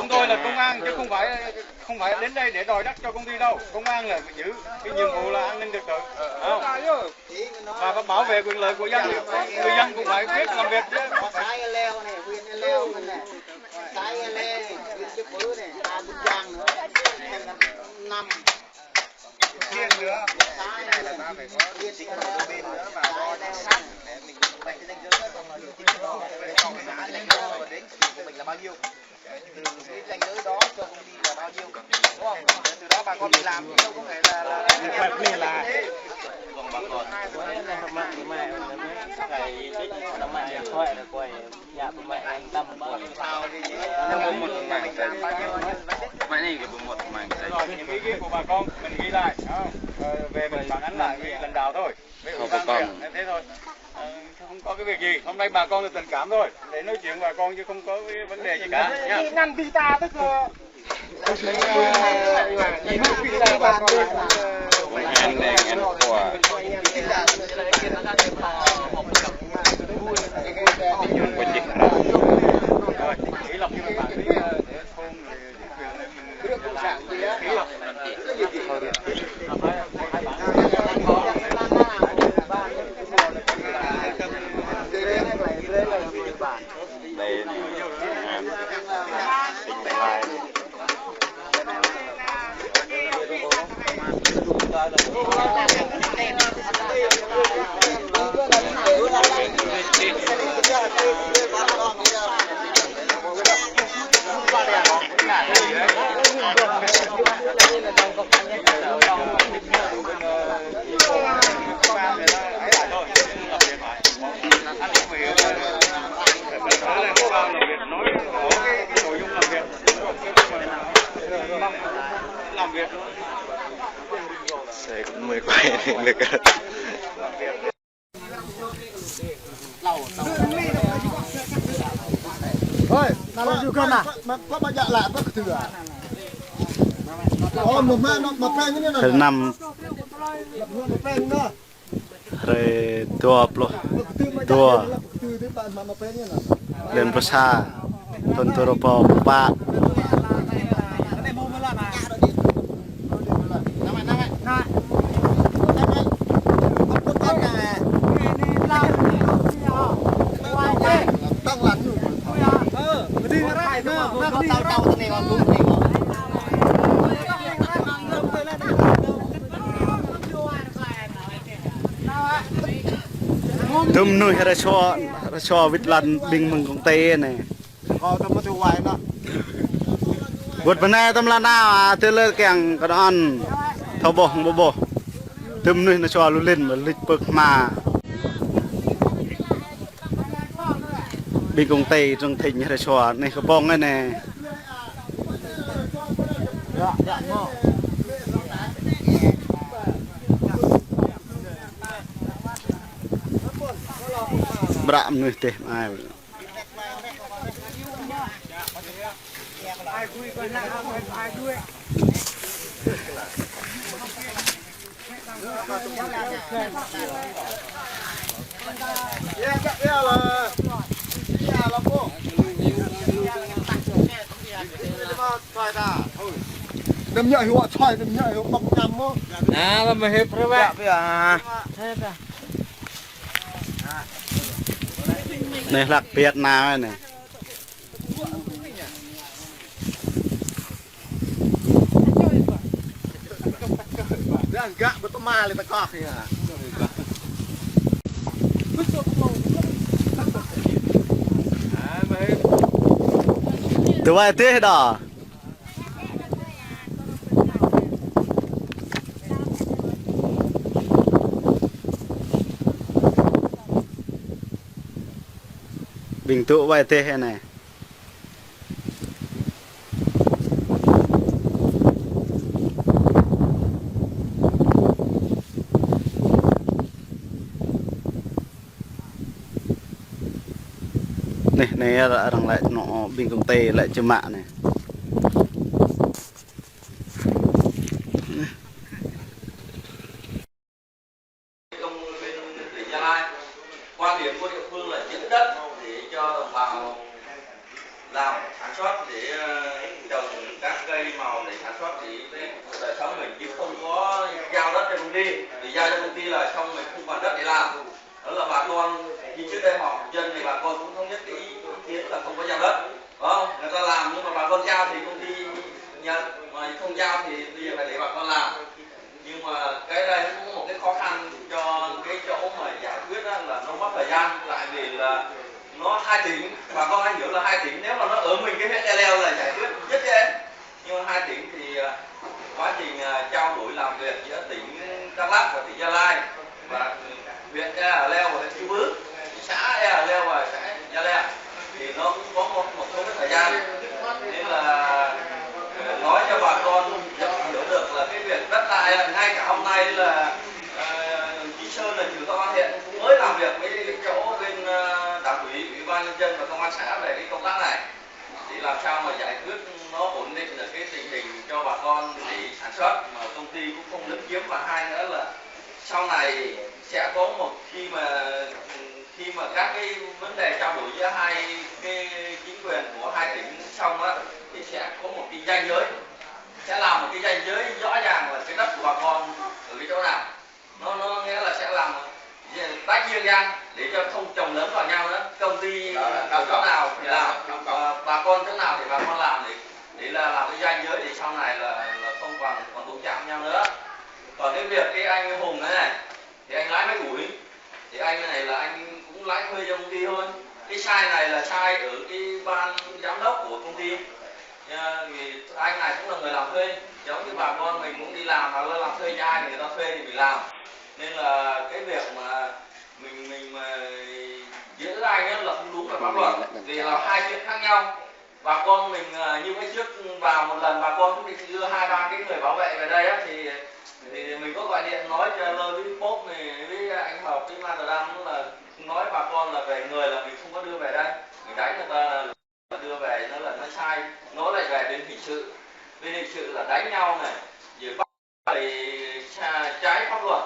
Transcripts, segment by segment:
chúng tôi là công an chứ không phải đến đây để đòi đất cho công ty đâu. Công an là giữ cái nhiệm vụ là an ninh trật tự, và bảo vệ quyền lợi của dân. Người dân cũng phải biết làm việc chứ. Riêng nữa, cái này là ta phải có chính là một bên nữa và đo đo để mình vạch cái ranh giới đó, còn là được chính đó về tổng giá ranh giới và đến của mình là bao nhiêu, từ cái ranh giới đó cho công ty là bao nhiêu, đúng không? Từ đó bà con mình làm chứ đâu có thể là này là còn bà con mẹ thoại là quầy nhà của mẹ anh Tâm sao thì một mảnh làm bao nhiêu mẹ này cái một mảnh rồi những ý kiến của bà con mình ghi lại về mình phản ánh lại lần đầu thôi, thế thôi, không có cái việc gì. Hôm nay bà con là tình cảm thôi, để nói chuyện bà con chứ không có cái vấn đề gì cả nhá. năn đi ta tức là anh của ký lọc như bạn để thôn người cộng sản ký lọc đây tỉnh Tây Lai làm việc đây cũng mới quay được thôi nào chịu cân à mà có bao giờ lại có thừa một mẹ nó phen như thế này năm rồi tua plo tua lên pasar tonton ropo pak tôm nuôi ra cho vịt lăn bình mừng công tê này có tôm tiêu hoài nó vượt bên này tôm là nào từ lơ kèng cái đó thâu bò tôm nuôi nó cho lên mà lịch bực mà bình công tê trong thịnh ra cho này cái bông này nè bạm nuôi tê ai đâm nhợ hiệu xoài đâm nhợ hiệu bọc nhầm không à mà hiệp rồi vậy này lạc Việt Nam này gạ với tôm ma lên ta co kìa từ vậy thế đó bình tụ vậy thế này này là rằng lại nó bình công tê lại trên mạng này quan điểm của địa phương là giữ đất để cho đồng bào làm sản xuất để để trồng các cây màu để sản xuất thì đời sống mình chứ không có giao đất cho công ty, vì giao cho công ty là xong mình không còn đất để làm. Đó là bà con như trước đây họp dân thì bà con cũng thống nhất cái ý kiến là không có giao đất, không người ta làm nhưng mà bà con giao thì công ty nhận, mà không giao thì bây giờ phải để bà con làm. Nhưng mà cái đây cũng có một cái khó khăn cho cái chỗ mà giải quyết đó là nó mất thời gian, tại vì là nó 2 tỉnh, bà con anh hiểu là 2 tỉnh, nếu mà nó ở mình cái huyện Ea Leo là giải quyết rất dễ, nhưng mà 2 tỉnh thì quá trình trao đổi làm việc giữa tỉnh Đắk Lắk và tỉnh Gia Lai và huyện Ea Leo và huyện Chư Bứ, xã Ea Leo và xã Gia Leo thì nó cũng có một số cái thời gian, nên là nói cho bà con hiểu được là cái việc đất đai ngay cả hôm nay là Chí Sơn là trưởng công an huyện cũng mới làm việc với cái chỗ bên đảng ủy, ủy ban nhân dân và công an xã về cái công tác này để làm sao mà giải quyết nó ổn định được cái tình hình cho bà con để sản xuất mà công ty cũng không lấn chiếm, và hai nữa là sau này sẽ có một khi mà các cái vấn đề trao đổi giữa hai cái chính quyền của 2 tỉnh xong á thì sẽ có một cái ranh giới, sẽ làm một cái ranh giới rõ ràng là cái đất của bà con ở cái chỗ nào, nó nghĩa là sẽ làm tách riêng ra để cho không trồng lấn vào nhau nữa, công ty ở chỗ nào thì làm, bà con chỗ nào thì bà con làm để là làm cái ranh giới để sau này là không còn đụng chạm nhau nữa. Còn cái việc cái anh Hùng này thì anh lái mấy củi thì anh này là anh cũng lái thuê cho công ty thôi, cái sai này là sai ở cái ban giám đốc của công ty. Vì anh này cũng là người làm thuê, giống như bà con mình cũng đi làm mà làm thuê cho ai thì người ta thuê thì mình làm, nên là cái việc mà mình mà giữ anh ấy là không đúng về pháp luật, vì là 2 chuyện khác nhau. Bà con mình như cái trước vào một lần bà con cũng định đưa 2-3 cái người bảo vệ về đây á, thì mình có gọi điện nói cho Lơ với Bốp này với anh Hợp với Madam là nói bà con là về người là mình không có đưa về đây, mình đánh người ta là đưa về, nó là nó sai, nó lại về bên hình sự là đánh nhau này, rồi bắt trái pháp luật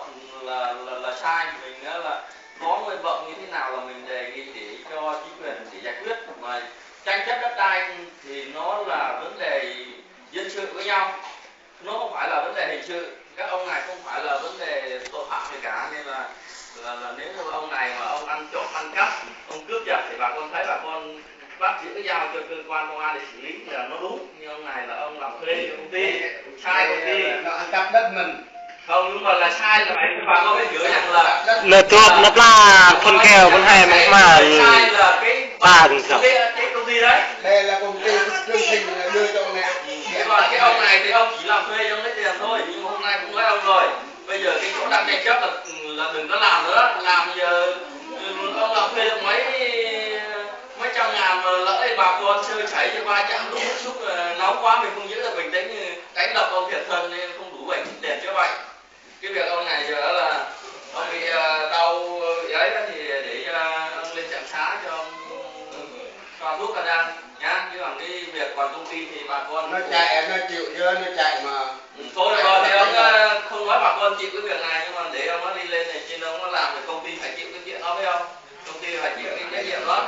là sai. Mình là có nguyện vọng như thế nào là mình đề nghị để cho chính quyền để giải quyết, mà tranh chấp đất đai thì nó là vấn đề dân sự với nhau, nó không phải là vấn đề hình sự, các ông này không phải là vấn đề tội phạm gì cả, nên là nếu như ông này mà ông ăn trộm ăn cắp ông cướp giật thì bà con thấy bà con bắt giữ cái giao cho cơ quan công an để xử lý thì là nó đúng, nhưng ông này là ông làm thuê cho công ty, sai công ty, nó ăn cắp đất mình. không, nhưng mà là sai là phải bà con phải hiểu rằng là tuột nó là con kèo con hè mà sai là cái bà cũng sợ cái công ty đấy, Đây là công ty chương trình đưa cho ông này. còn cái ông này thì ông chỉ làm thuê cho ông lấy tiền thôi, nhưng mà hôm nay cũng nói ông rồi, bây giờ cái chỗ đang tranh chấp là đừng có làm nữa, làm giờ ông làm thuê được mấy trăm ngàn mà lỡ bà con chơi chảy cho 300 lúc bức xúc nóng quá mình không giữ được bình tĩnh, đánh đập ông thiệt thân nên không đủ bệnh tiền chữa bệnh. Cái việc ông này giờ đó là ông bị đau ấy thì để ông lên trạm xá cho ông cho thuốc ra ăn nhá, chứ còn cái việc còn công ty thì bà con Nó chạy, nó chịu chưa, nó chạy mà. thôi được rồi thì ông không nói bà con chịu cái việc này, nhưng mà để ông nó đi lên này trên ông nó làm thì công ty phải chịu cái chuyện đó với ông, công ty phải chịu cái trách nhiệm đó.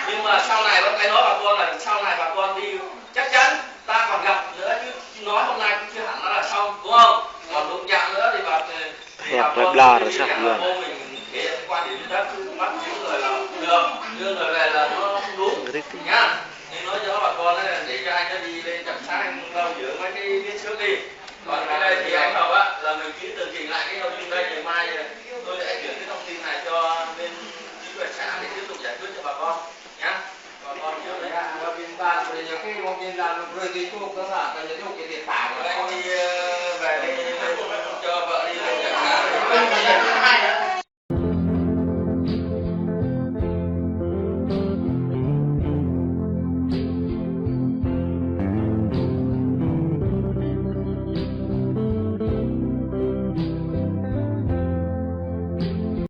Nhưng mà sau này vẫn phải nói bà con là sau này bà con đi chắc chắn ta còn gặp nữa, chứ nói hôm nay cũng chưa hẳn nó là xong, đúng không? Còn đụng chạm nữa thì bà con vô mình thể hiện quan điểm đất bắt những người là được, đưa người về là nó không đúng nhá. Nên nói cho bà con là để cho anh nó đi lên chậm sát anh đâu giữ mấy cái viết trước đi. Còn cái đây thì anh Hợp á là mình cứ tường trình lại cái nội dung đây, ngày mai tôi sẽ chuyển cái thông tin này cho bên chính quyền xã để tiếp tục giải quyết cho bà con nhá. Bà con trước đấy ạ. Biên bản thì nhiều khi một biên bản rồi thì thuốc đó là cần thuốc cái tiền tảng. Anh đi về đi cho vợ đi lên chậm sát.